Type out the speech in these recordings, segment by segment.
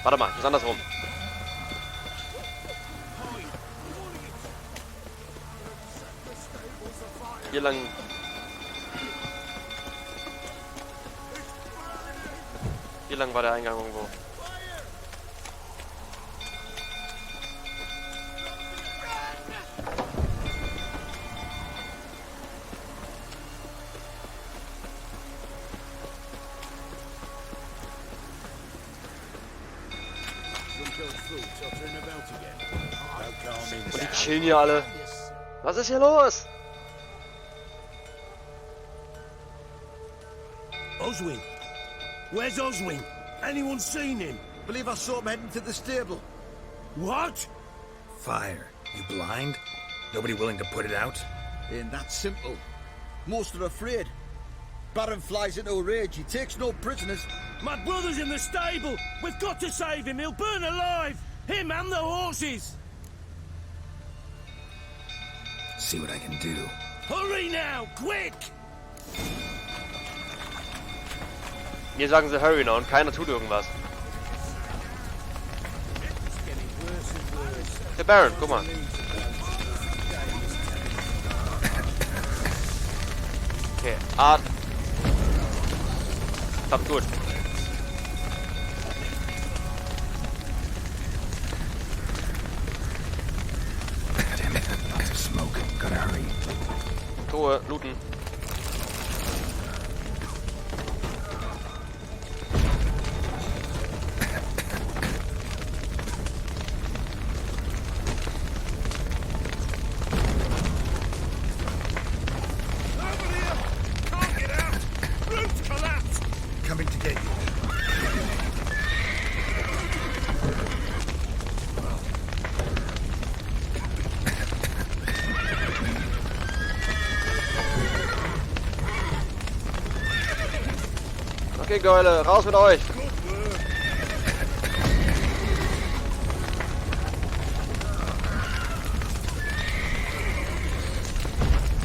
Warte mal, ich muss andersrum. Hier lang. Hier lang war der Eingang irgendwo. Und die chillen hier alle. Was ist hier los? Oswin? Where's Oswin? Anyone seen him? Believe I saw him heading to the stable. What? Fire. You blind? Nobody willing to put it out? Ain't that simple. Most are afraid. Baron flies into a rage. He takes no prisoners. My brother's in the stable. We've got to save him. He'll burn alive. Him and the horses. See what I can do. Hurry now, quick! Hier sagen sie Hurry now und keiner tut irgendwas. Der Baron, guck mal. Okay, klappt gut. Damn it, lots of smoke. Gotta hurry. Truhe, looten. Coming to get you. Okay, Geule, raus mit euch.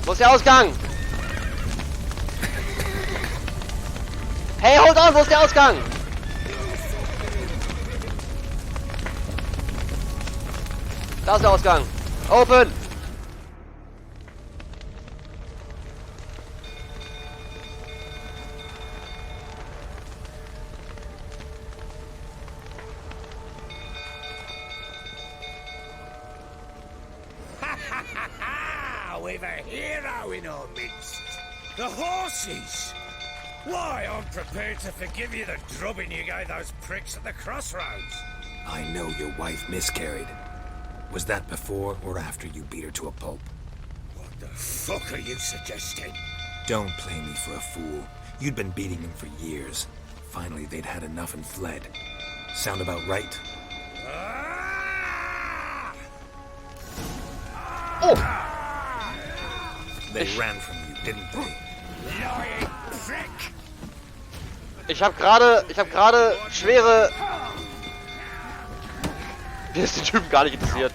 Wo ist der Ausgang? Hey, hold on, wo ist der Ausgang? Da ist der Ausgang. Open! We've a hero in our midst. The horses! Why, I'm prepared to forgive you the drubbing you gave those pricks at the crossroads. I know your wife miscarried. Was that before or after you beat her to a pulp? What the fuck are you suggesting? Don't play me for a fool. You'd been beating them for years. Finally, they'd had enough and fled. Sound about right? Ah! Oh! They ran from you, didn't they? Lying prick! Ich hab gerade schwere... Mir ist den Typen gar nicht interessiert.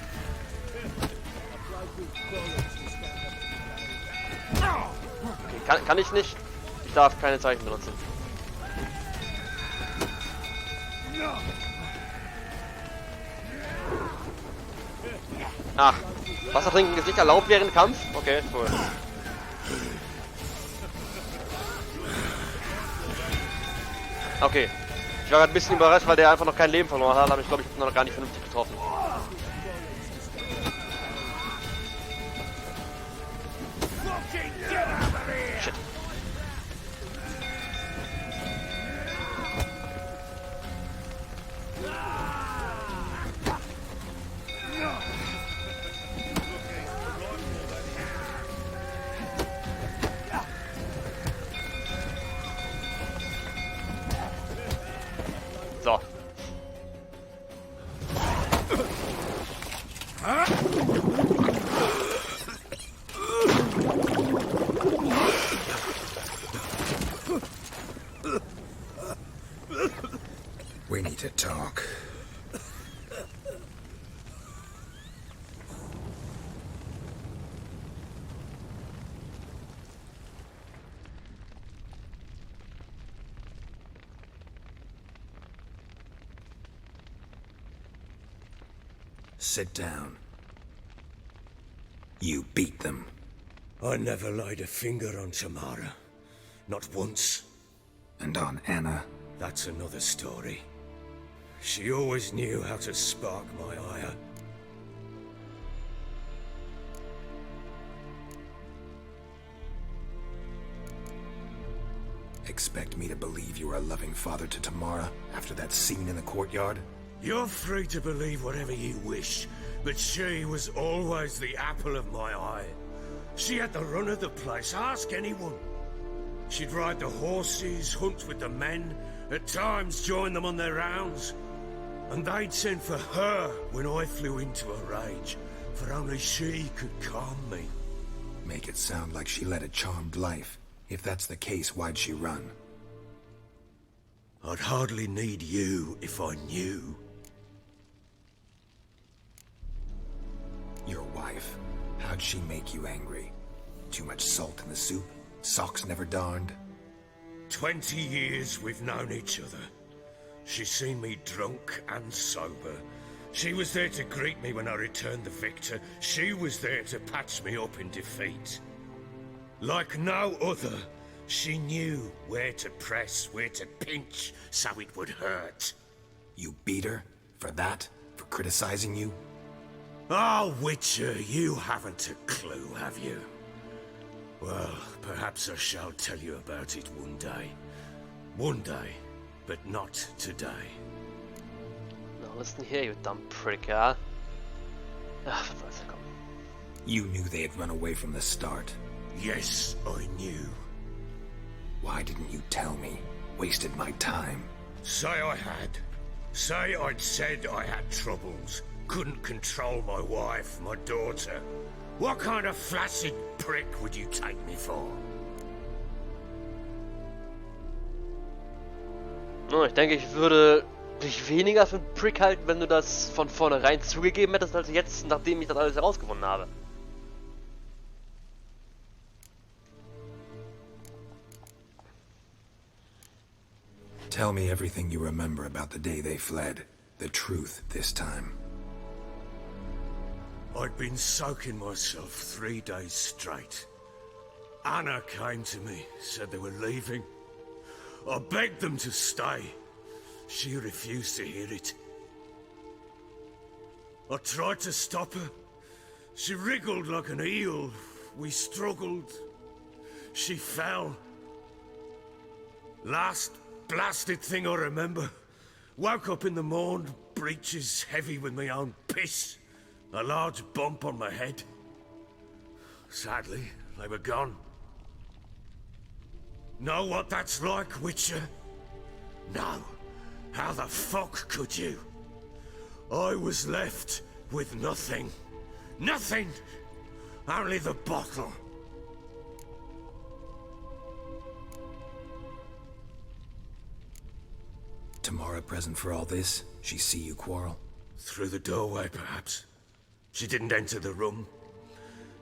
Okay, kann ich nicht. Ich darf keine Zeichen benutzen. Ach, Wasser trinken ist nicht erlaubt während Kampf? Okay, cool. Okay. Ich war gerade ein bisschen überrascht, weil der einfach noch kein Leben verloren hat, aber ich glaube, ich bin noch gar nicht vernünftig getroffen. Shit. So. We need to talk. Sit down. You beat them. I never laid a finger on Tamara. Not once. And on Anna? That's another story. She always knew how to spark my ire. Expect me to believe you were a loving father to Tamara after that scene in the courtyard? You're free to believe whatever you wish, but she was always the apple of my eye. She had the run of the place, ask anyone. She'd ride the horses, hunt with the men, at times join them on their rounds. And they'd send for her when I flew into a rage, for only she could calm me. Make it sound like she led a charmed life. If that's the case, why'd she run? I'd hardly need you if I knew. Your wife. How'd she make you angry? Too much salt in the soup? Socks never darned? 20 years we've known each other. She's seen me drunk and sober. She was there to greet me when I returned the victor. She was there to patch me up in defeat. Like no other, she knew where to press, where to pinch, so it would hurt. You beat her? For that? For criticizing you? Oh, Witcher, you haven't a clue, have you? Well, perhaps I shall tell you about it one day. One day, but not today. Now listen here, you dumb prick, ja? Ach, was soll's, komm. You knew they had run away from the start. Yes, I knew. Why didn't you tell me? Wasted my time. Say I had. Say I'd said I had troubles. Couldn't control my wife, my daughter. What kind of flaccid prick would you take me for? No, ich denke, ich würde dich weniger für einen Prick halten, wenn du das von vornherein zugegeben hättest, als jetzt, nachdem ich das alles herausgefunden habe. Tell me everything you remember about the day they fled. The truth this time. I'd been soaking myself 3 days straight. Anna came to me, said they were leaving. I begged them to stay. She refused to hear it. I tried to stop her. She wriggled like an eel. We struggled. She fell. Last blasted thing I remember. Woke up in the morn, breeches heavy with my own piss. A large bump on my head. Sadly, they were gone. Know what that's like, Witcher? No. How the fuck could you? I was left with nothing. Nothing! Only the bottle. Tamara present for all this? She see you quarrel? Through the doorway, perhaps. She didn't enter the room.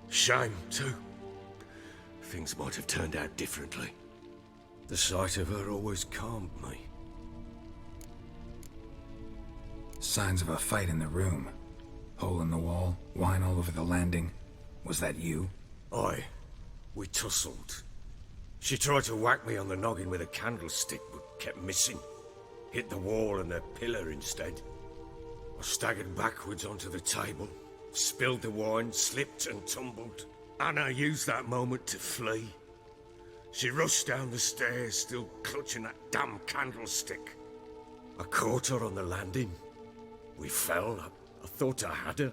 Shame, too. Things might have turned out differently. The sight of her always calmed me. Signs of a fight in the room. Hole in the wall, wine all over the landing. Was that you? Aye. We tussled. She tried to whack me on the noggin with a candlestick, but kept missing. Hit the wall and a pillar instead. I staggered backwards onto the table, spilled the wine, slipped and tumbled. Anna used that moment to flee. She rushed down the stairs, still clutching that damn candlestick. I caught her on the landing. We fell. I thought I had her.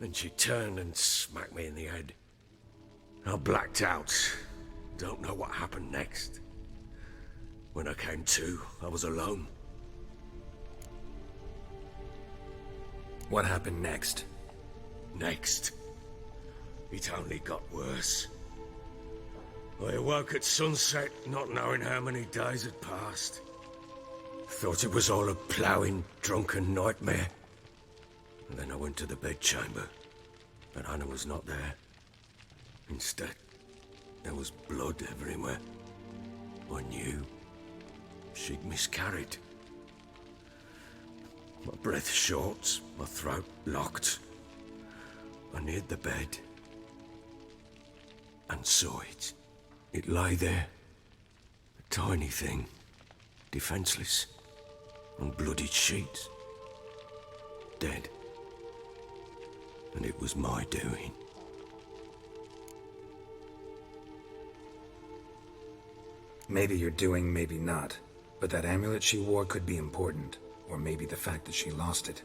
Then she turned and smacked me in the head. I blacked out. Don't know what happened next. When I came to, I was alone. What happened next? Next, it only got worse. I awoke at sunset, not knowing how many days had passed. Thought it was all a ploughing, drunken nightmare. And then I went to the bedchamber, but Anna was not there. Instead, there was blood everywhere. I knew she'd miscarried. My breath short, my throat locked. I neared the bed and saw it. It lay there, a tiny thing, defenseless, on bloodied sheets, dead. And it was my doing. Maybe you're doing, maybe not. But that amulet she wore could be important. Or maybe the fact that she lost it.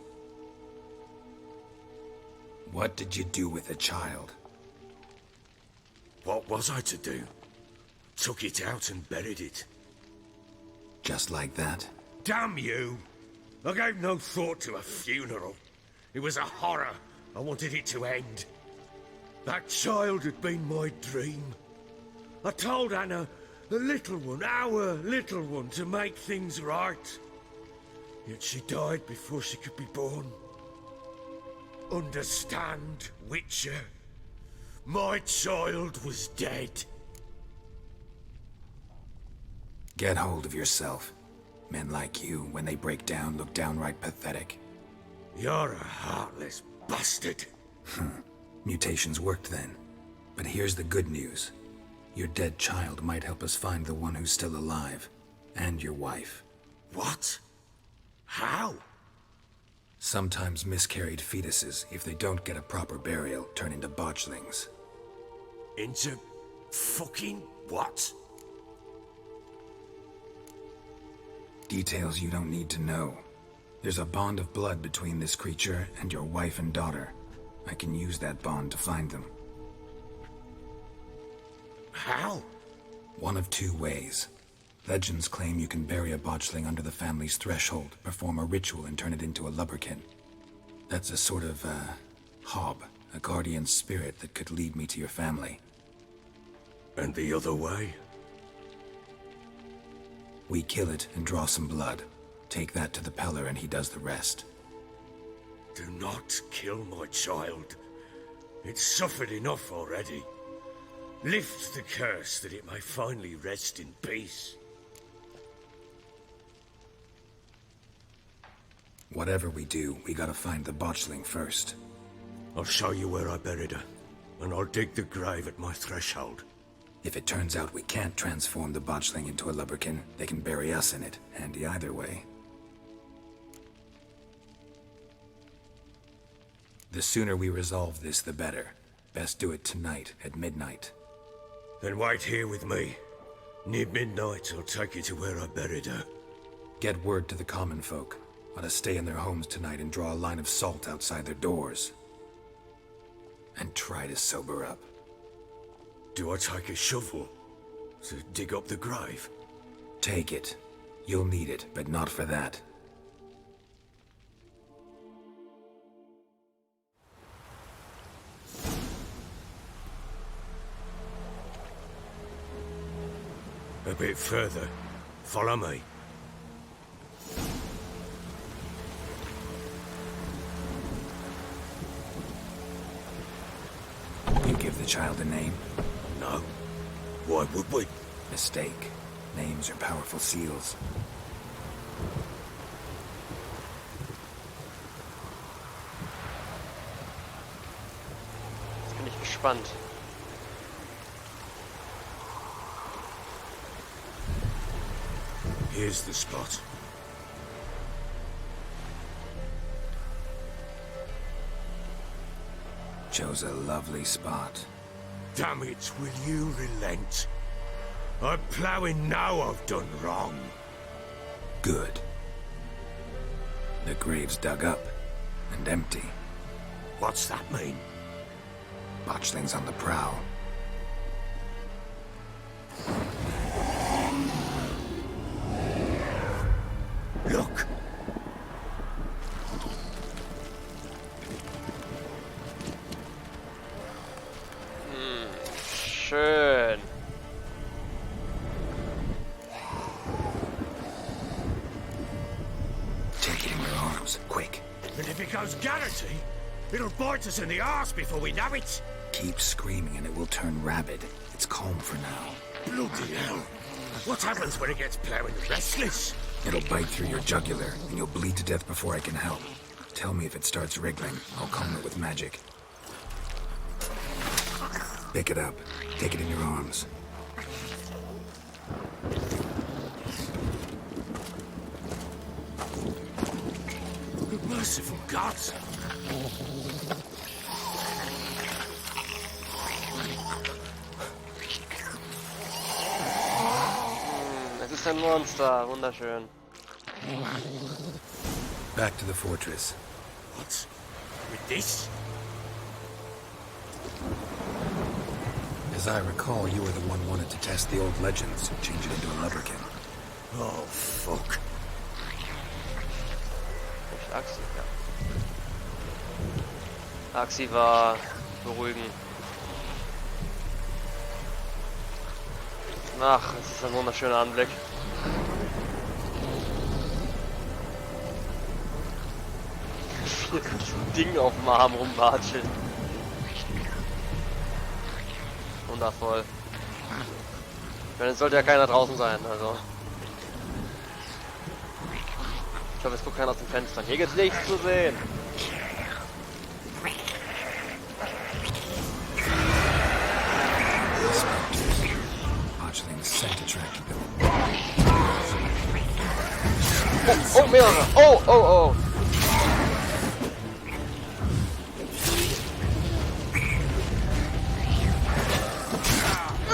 What did you do with the child? What was I to do? Took it out and buried it. Just like that? Damn you! I gave no thought to a funeral. It was a horror. I wanted it to end. That child had been my dream. I told Anna, the little one, our little one, to make things right. Yet she died before she could be born. Understand, Witcher? My child was dead. Get hold of yourself. Men like you, when they break down, look downright pathetic. You're a heartless bastard. Mutations worked then. But here's the good news. Your dead child might help us find the one who's still alive. And your wife. What? How? Sometimes miscarried fetuses, if they don't get a proper burial, turn into botchlings. Into fucking what? Details you don't need to know. There's a bond of blood between this creature and your wife and daughter. I can use that bond to find them. How? One of two ways. Legends claim you can bury a botchling under the family's threshold, perform a ritual and turn it into a lubberkin. That's a sort of, hob, a guardian spirit that could lead me to your family. And the other way? We kill it and draw some blood. Take that to the Peller and he does the rest. Do not kill my child. It's suffered enough already. Lift the curse that it may finally rest in peace. Whatever we do, we gotta find the botchling first. I'll show you where I buried her, and I'll dig the grave at my threshold. If it turns out we can't transform the botchling into a lubberkin, they can bury us in it. Handy either way. The sooner we resolve this, the better. Best do it tonight, at midnight. Then wait here with me. Near midnight, I'll take you to where I buried her. Get word to the common folk. Ought to stay in their homes tonight and draw a line of salt outside their doors. And try to sober up. Do I take a shovel to dig up the grave? Take it. You'll need it, but not for that. A bit further. Follow me. You give the child a name? No. Why would we? Mistake. Names are powerful seals. Jetzt bin ich gespannt. Here's the spot. Chose a lovely spot. Damn it, will you relent? I'm ploughing now I've done wrong. Good. The grave's dug up and empty. What's that mean? Botchling's on the prowl. Look! Schön. Take it in your arms, quick. And if it goes Garrity, it'll bite us in the arse before we know it. Keep screaming and it will turn rabid. It's calm for now. Bloody hell. What happens when it gets ploughing restless? It'll bite through your jugular, and you'll bleed to death before I can help. Tell me if it starts wriggling. I'll calm it with magic. Pick it up. Take it in your arms. Merciful gods! Es ist ein Monster, wunderschön. Back to the fortress. What? With this? As I recall, you were the one wanted to test the old legends and change it into a lubberkin. Oh, fuck. Axi, ja. Axi war beruhigend. Ach, es ist ein wunderschöner Anblick. Wie ein Ding auf dem Arm rumwatschelt. Wundervoll. Ich meine, es sollte ja keiner draußen sein, also. Ich hoffe, es guckt keiner aus dem Fenster. Hier gibt's nichts zu sehen. Oh, mehrere. Oh, oh, oh.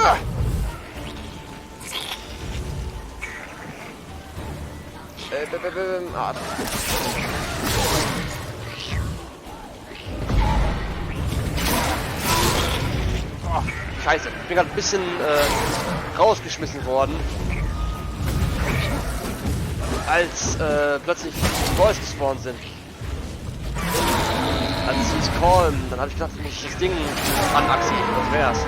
Ah. Oh, Scheiße, ich bin gerade ein bisschen rausgeschmissen worden, als plötzlich Boys gespawnt sind. Als sie uns callen, dann habe ich gedacht, ich muss das Ding anachsen, das wär's.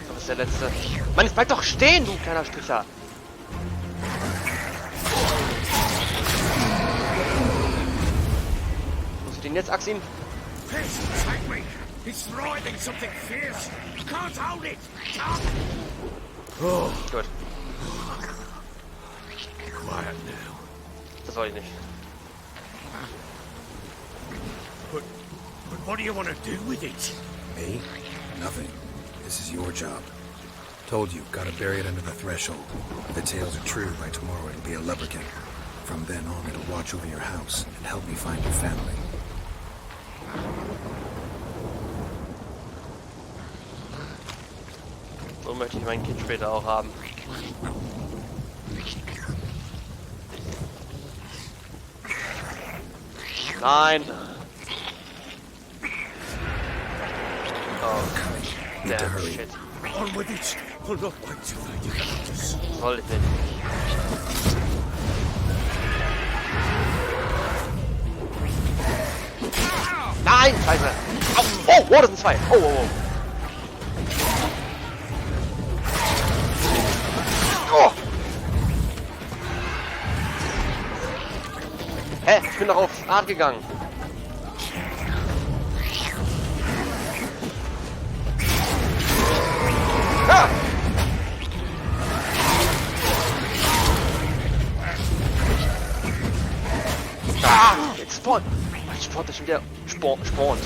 Das ist der letzte. Mann, jetzt bleib doch stehen, du kleiner Stricher. Muss ich den jetzt, Axim? Oh, Gut, quiet now. das wollte ich nicht. But what do you want to do with it? Me? Nothing. This is your job. Told you, gotta bury it under the threshold. If the tales are true, by tomorrow it'll be a lubberkin. From then on, it'll watch over your house and help me find your family. So möchte ich mein Kind später auch haben. Nein! Oh, Need to damn hurry. shit. On with it. I'll not wait till they develop us. Soll ich nicht. Nein! Scheiße! Au. Oh, das sind zwei! Oh, oh, oh! Oh. Hä? Ich bin doch auf Art gegangen. Ah! Ah! Jetzt spawnt. Jetzt spawnt er schon wieder. Spawnt.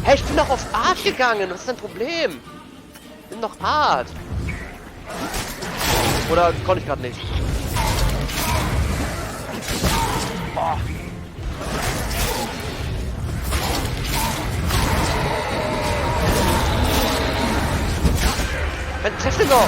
Hä, ich bin doch auf Art gegangen. Was ist dein Problem? Ich bin doch Art. Oder konnte ich gerade nicht? Oh. Treff den doch!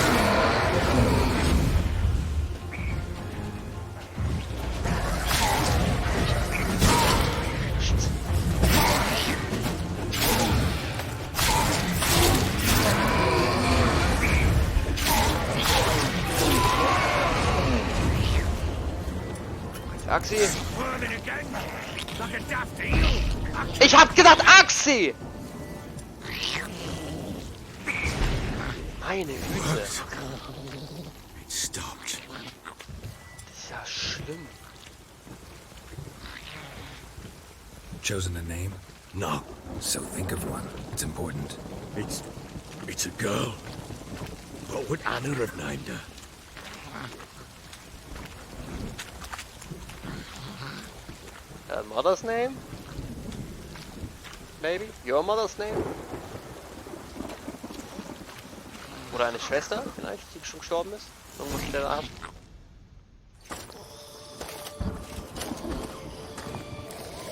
Axi! Ich hab gedacht Axi! Meine Güte. It stopped. Das ist ja schlimm. Chosen a name? No, So think of one. It's important. it's a girl. What would Anna have named her? Mother's name? Maybe? Your mother's name? Oder eine Schwester vielleicht, die schon gestorben ist? Irgendwas in der Art?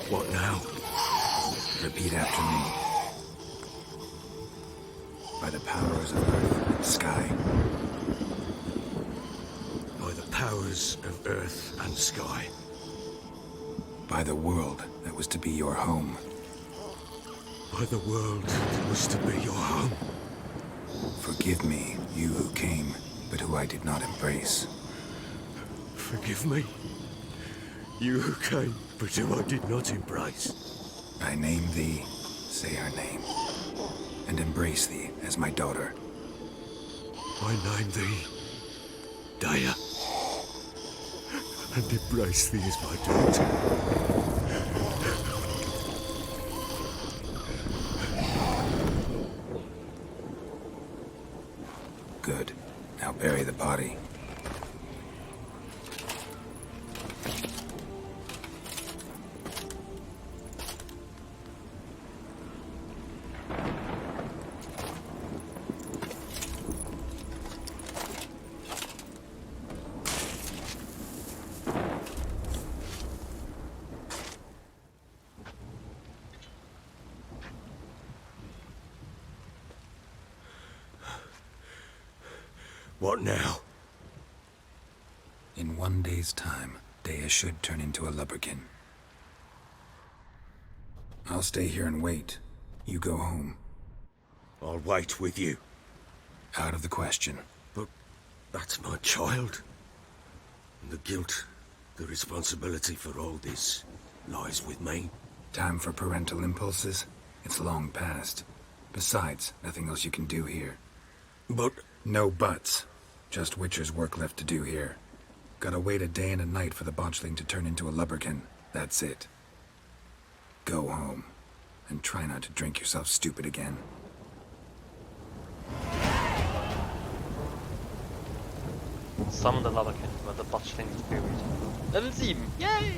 What now? Repeat after me. By the powers of earth and sky. By the powers of earth and sky. By the world that was to be your home. By the world that was to be your home. Forgive me, you who came, but who I did not embrace. Forgive me. You who came, but who I did not embrace. I name thee, say her name, and embrace thee as my daughter. I name thee Daya, and embrace thee as my daughter. Good. Now bury the body. What now? In 1 day's time, Daya should turn into a lubberkin. I'll stay here and wait. You go home. I'll wait with you. Out of the question. But that's my child. And the guilt, the responsibility for all this lies with me. Time for parental impulses? It's long past. Besides, nothing else you can do here. But No buts. Just Witcher's work left to do here. Gotta wait a day and a night for the botchling to turn into a lubberkin. That's it. Go home. And try not to drink yourself stupid again. Summon the Lubberkin, where the Botchling is buried. Level 7! Yay!